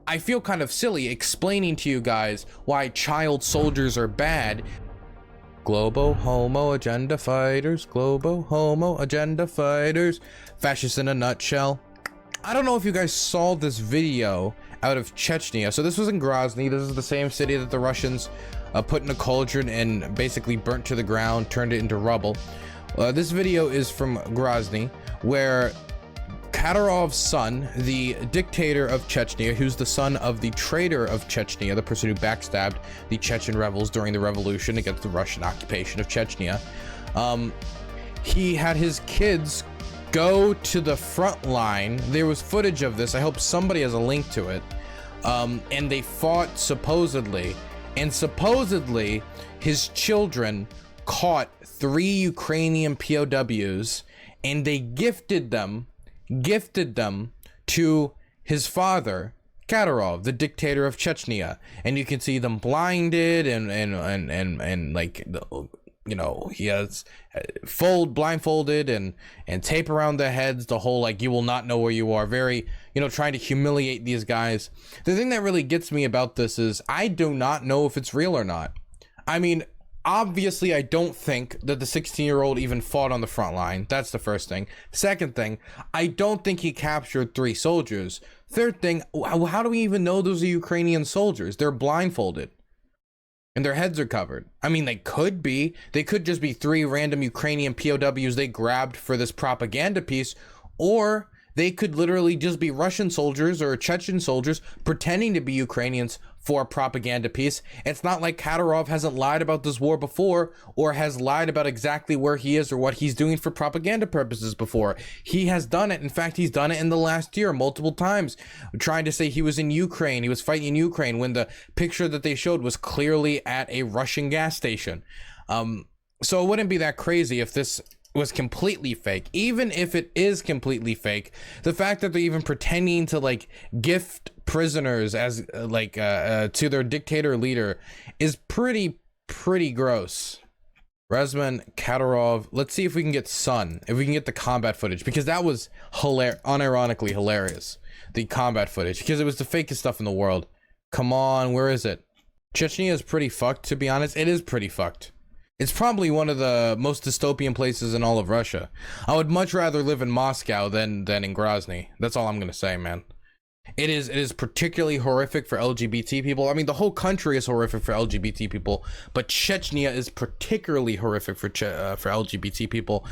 I feel kind of silly explaining to you guys why child soldiers are bad. Globo homo agenda fighters, globo homo agenda fighters, fascists in a nutshell. I don't know if you guys saw this video out of Chechnya. So this was in Grozny. This is the same city that the Russians put in a cauldron and basically burnt to the ground, turned it into rubble. This video is from Grozny, where Kadyrov's son, the dictator of Chechnya, who's the son of the traitor of Chechnya, the person who backstabbed the Chechen rebels during the revolution against the Russian occupation of Chechnya, he had his kids go to the front line. There was footage of this. I hope somebody has a link to it. And they fought supposedly, and supposedly his children caught 3 Ukrainian POWs and they gifted them to his father, Kadyrov, the dictator of Chechnya. And you can see them blinded and like, you know, he has blindfolded and tape around their heads, the whole like you will not know where you are, very, you know, trying to humiliate these guys. The thing that really gets me about this is I do not know if it's real or not. I mean, obviously I don't think that the 16-year-old even fought on the front line. That's the first thing. Second thing, I don't think he captured 3 soldiers. Third thing, how do we even know those are Ukrainian soldiers? They're blindfolded and their heads are covered. I mean, they could just be 3 random Ukrainian POWs they grabbed for this propaganda piece, or they could literally just be Russian soldiers or Chechen soldiers pretending to be Ukrainians for a propaganda piece. It's not like Kadyrov hasn't lied about this war before, or has lied about exactly where he is or what he's doing for propaganda purposes before. He has done it. In fact, he's done it in the last year multiple times, trying to say he was in Ukraine, he was fighting in Ukraine, when the picture that they showed was clearly at a Russian gas station. So it wouldn't be that crazy if this was completely fake. Even if it is completely fake, the fact that they're even pretending to like gift prisoners as to their dictator leader is pretty gross. Resman, Kadyrov, let's see if we can get if we can get the combat footage, because that was unironically hilarious, the combat footage, because it was the fakest stuff in the world. Come on, where is it? Chechnya is pretty fucked, to be honest. It is pretty fucked. It's probably one of the most dystopian places in all of Russia. I would much rather live in Moscow than in Grozny. That's all I'm gonna say, man. It is particularly horrific for LGBT people. I mean, the whole country is horrific for LGBT people, but Chechnya is particularly horrific for LGBT people.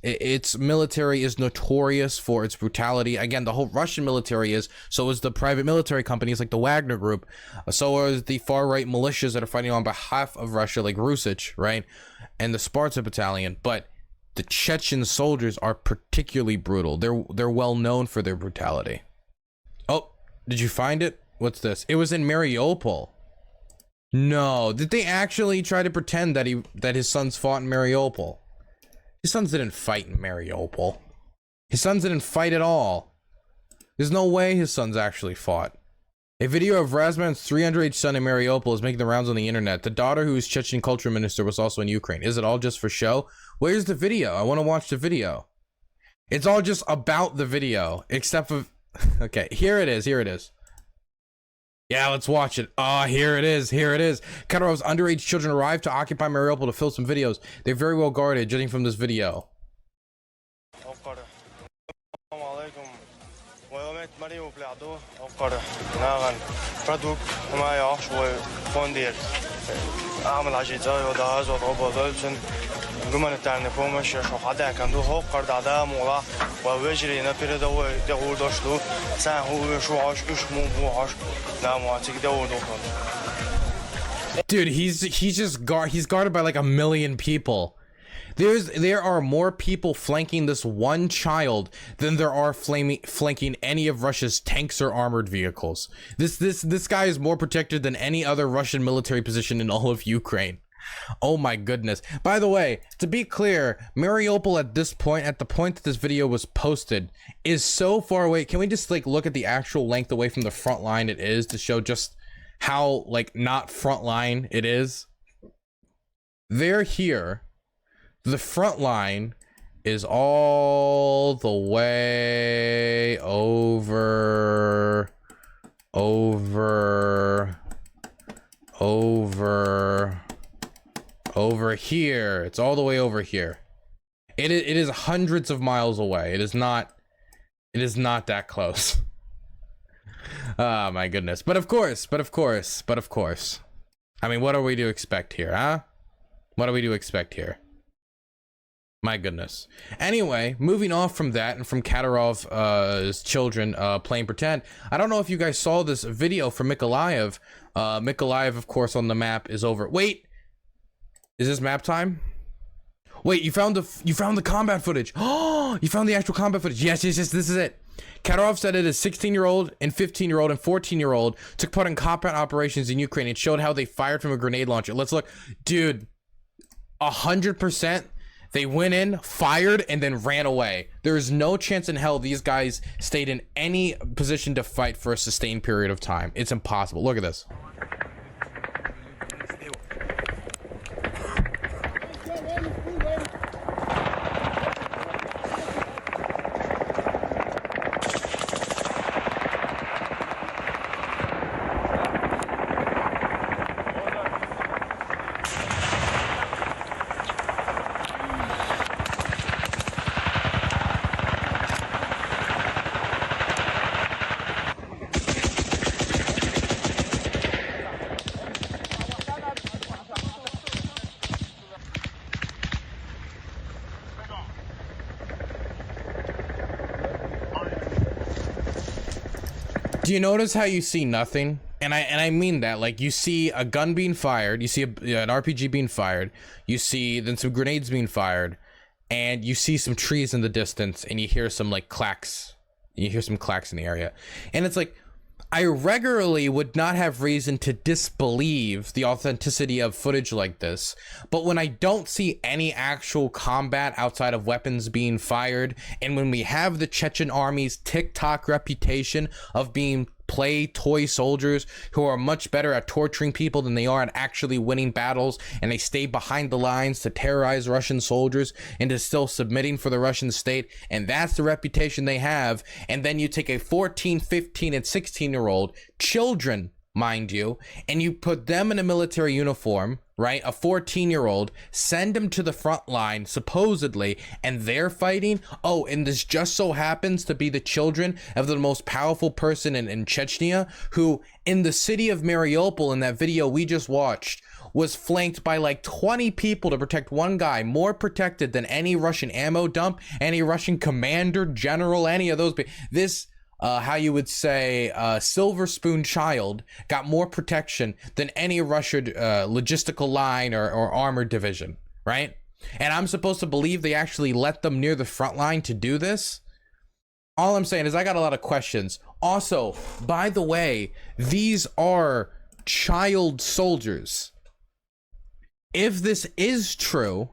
Its military is notorious for its brutality. Again, the whole Russian military is. So is the private military companies like the Wagner Group. So are the far-right militias that are fighting on behalf of Russia, like Rusich, right? And the Sparta Battalion. But the Chechen soldiers are particularly brutal. They're well known for their brutality. Oh, did you find it? What's this? It was in Mariupol. No, did they actually try to pretend that his sons fought in Mariupol? His sons didn't fight in Mariupol. His sons didn't fight at all. There's no way his sons actually fought. A video of Razman's 300-age son in Mariupol is making the rounds on the internet. The daughter, who is Chechen culture minister, was also in Ukraine. Is it all just for show? Where's the video? I want to watch the video. It's all just about the video, except for... Okay, here it is. Yeah, let's watch it. Ah, here it is. Kadyrov's underage children arrived to occupy Mariupol to film some videos. They're very well guarded, judging from this video. Гуманитарная помощь, шухада, канду, хоккар, дада, мула, вавежри на передовой, где удошло, сам увешуаш, ушмуваш, да, муатик, да, удохло. Dude, he's guarded by like 1 million people. There are more people flanking this one child than there are flanking any of Russia's tanks or armored vehicles. This guy is more protected than any other Russian military position in all of Ukraine. Oh my goodness. By the way, to be clear, Mariupol at the point that this video was posted, is so far away. Can we just like look at the actual length away from the front line it is to show just how like not front line it is? They're here. The front line is all the way over over here. It's all the way over here. It is hundreds of miles away. It is not that close. Oh my goodness. But of course. I mean, what are we to expect here, huh? What are we to expect here? My goodness. Anyway, moving off from that and from Kadyrov's children playing pretend, I don't know if you guys saw this video from Mykolaiv. Mykolaiv, of course, on the map is over. Wait, is this map time? Wait, you found the combat footage. Oh, you found the actual combat footage. Yes, this is it. Kadyrov said it is 16-year-old and 15-year-old and 14-year-old took part in combat operations in Ukraine and showed how they fired from a grenade launcher. Let's look. Dude, 100%. They went in, fired, and then ran away. There is no chance in hell these guys stayed in any position to fight for a sustained period of time. It's impossible. Look at this. Do you notice how you see nothing? And I mean that, like, you see a gun being fired, you see an RPG being fired, you see then some grenades being fired, and you see some trees in the distance, and you hear some like clacks. You hear some clacks in the area, and it's like, I regularly would not have reason to disbelieve the authenticity of footage like this, but when I don't see any actual combat outside of weapons being fired, and when we have the Chechen army's TikTok reputation of being play toy soldiers who are much better at torturing people than they are at actually winning battles, and they stay behind the lines to terrorize Russian soldiers into still submitting for the Russian state, and that's the reputation they have, and then you take a 14, 15, and 16-year-old children, mind you, and you put them in a military uniform, right? A 14-year-old, send them to the front line, supposedly, and they're fighting. Oh, and this just so happens to be the children of the most powerful person in Chechnya, who in the city of Mariupol, in that video we just watched, was flanked by like 20 people to protect one guy, more protected than any Russian ammo dump, any Russian commander, general, any of those. This how you would say, Silver Spoon child got more protection than any Russian logistical line or armored division, right? And I'm supposed to believe they actually let them near the front line to do this? All I'm saying is I got a lot of questions. Also, by the way, these are child soldiers. If this is true,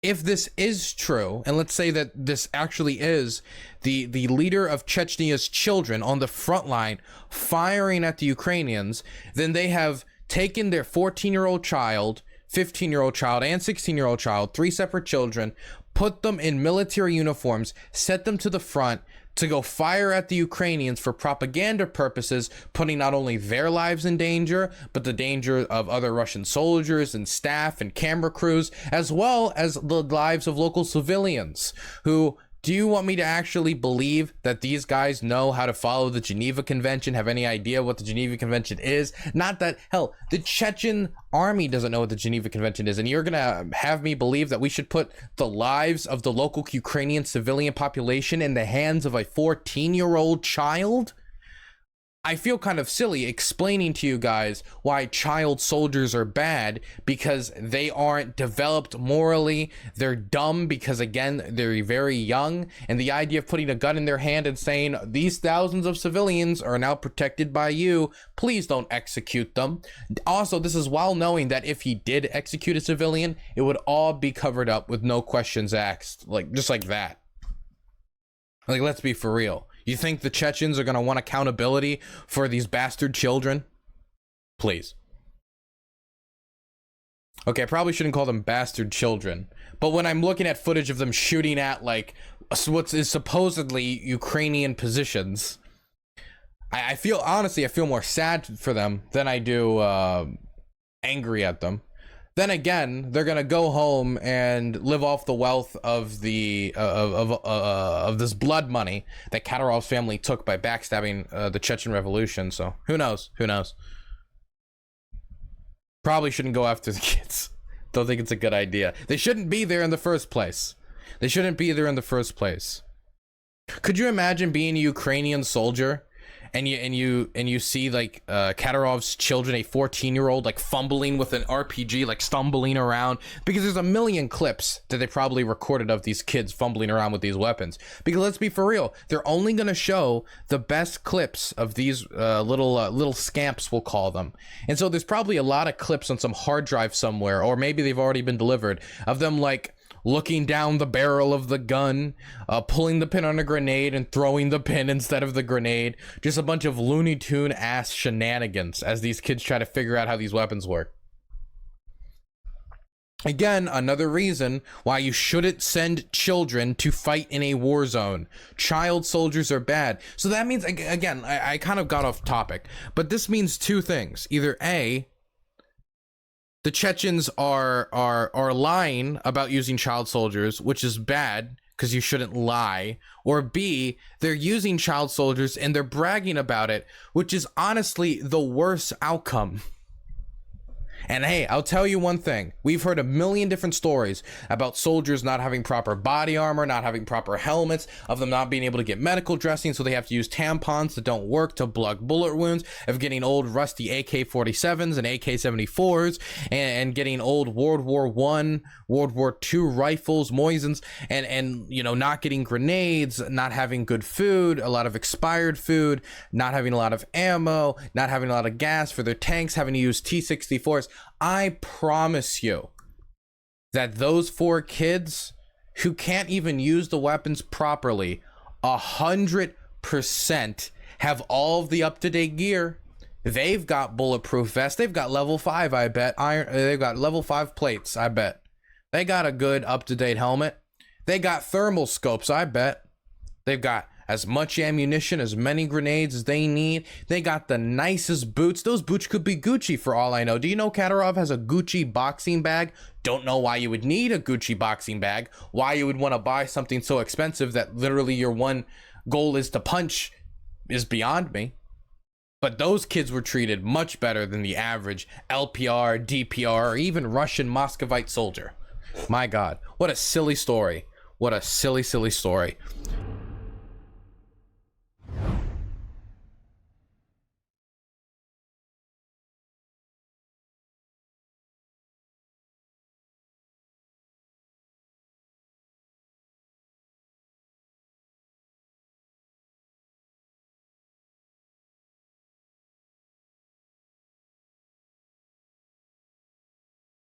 and let's say that this actually is the leader of Chechnya's children on the front line firing at the Ukrainians, then they have taken their 14-year-old child, 15-year-old child, and 16-year-old child, 3 separate children, put them in military uniforms, set them to the front to go fire at the Ukrainians for propaganda purposes, putting not only their lives in danger, but the danger of other Russian soldiers and staff and camera crews, as well as the lives of local civilians who... Do you want me to actually believe that these guys know how to follow the Geneva Convention, have any idea what the Geneva Convention is? Not that, hell, the Chechen army doesn't know what the Geneva Convention is, and you're gonna have me believe that we should put the lives of the local Ukrainian civilian population in the hands of a 14-year-old child? I feel kind of silly explaining to you guys why child soldiers are bad, because they aren't developed morally, they're dumb because, again, they're very young, and the idea of putting a gun in their hand and saying, these thousands of civilians are now protected by you, please don't execute them. Also, this is while knowing that if he did execute a civilian, it would all be covered up with no questions asked, like, just like that. Like, let's be for real. You think the Chechens are going to want accountability for these bastard children? Please. Okay, I probably shouldn't call them bastard children, but when I'm looking at footage of them shooting at, like, what is supposedly Ukrainian positions, I feel, honestly, I feel more sad for them than I do angry at them. Then again, they're gonna go home and live off the wealth of the of this blood money that Kadyrov's family took by backstabbing the Chechen revolution. So who knows? Who knows? Probably shouldn't go after the kids. Don't think it's a good idea. They shouldn't be there in the first place. They shouldn't be there in the first place. Could you imagine being a Ukrainian soldier and you see like Kadyrov's children, a 14-year-old, like fumbling with an RPG, like stumbling around, because there's a million clips that they probably recorded of these kids fumbling around with these weapons. Because let's be for real, they're only gonna show the best clips of these little scamps, we'll call them. And so there's probably a lot of clips on some hard drive somewhere, or maybe they've already been delivered, of them like looking down the barrel of the gun, pulling the pin on a grenade and throwing the pin instead of the grenade. Just a bunch of Looney Tune ass shenanigans as these kids try to figure out how these weapons work. Again, another reason why you shouldn't send children to fight in a war zone. Child soldiers are bad. So that means, again, I kind of got off topic, but this means two things. Either A, the Chechens are lying about using child soldiers, which is bad because you shouldn't lie. Or B, they're using child soldiers and they're bragging about it, which is honestly the worst outcome. And hey, I'll tell you one thing. We've heard a million different stories about soldiers not having proper body armor, not having proper helmets, of them not being able to get medical dressing, so they have to use tampons that don't work to plug bullet wounds, of getting old rusty AK-47s and AK-74s, and getting old World War I, World War II rifles, Moisens, and you know, not getting grenades, not having good food, a lot of expired food, not having a lot of ammo, not having a lot of gas for their tanks, having to use T-64s. I promise you that those 4 kids who can't even use the weapons properly, 100% have all of the up-to-date gear. They've got bulletproof vests. They've got level 5, I bet. They've got level 5 plates, I bet. They got a good up-to-date helmet. They got thermal scopes, I bet. They've got as much ammunition, as many grenades as they need. They got the nicest boots. Those boots could be Gucci for all I know. Do you know Kadyrov has a Gucci boxing bag? Don't know why you would need a Gucci boxing bag. Why you would want to buy something so expensive that literally your one goal is to punch is beyond me. But those kids were treated much better than the average LPR, DPR, or even Russian Muscovite soldier. My God, what a silly story. What a silly, silly story.